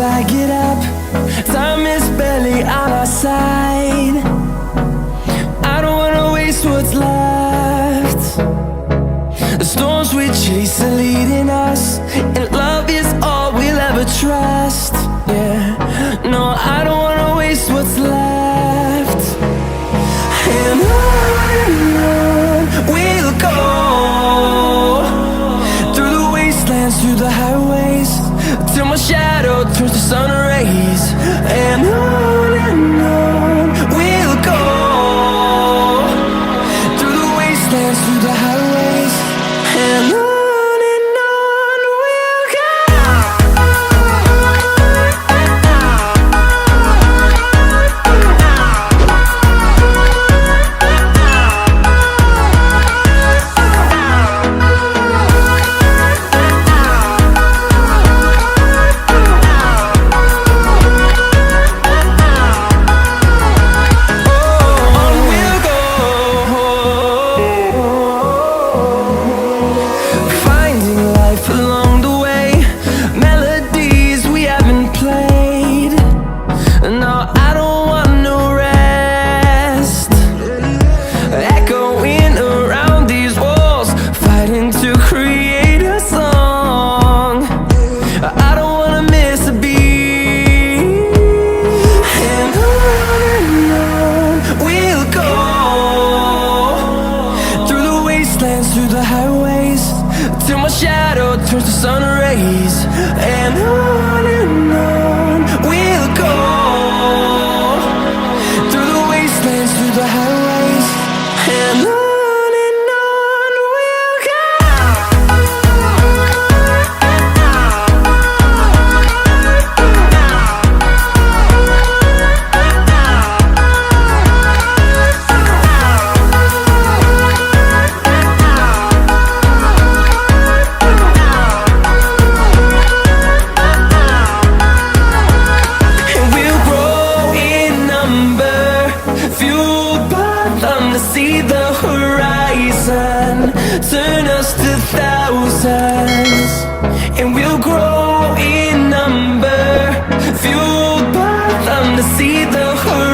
till I get up. Time is barely on our side. I don't wanna waste what's left. The storms we chase are leading us, and love is all we'll ever trust. Yeah, no, I don't wanna waste what's left. And on we'll go, through the wastelands, through the highways, till my shadow turns to sun rays. And on we'll go, through the wastelands, through the highways, and on we'll go. Through the highways, till my shadow turns to sun rays. And on we'll go, through the wastelands, through the highways, and on we'll go. See the horizon turn us to thousands, and we'll grow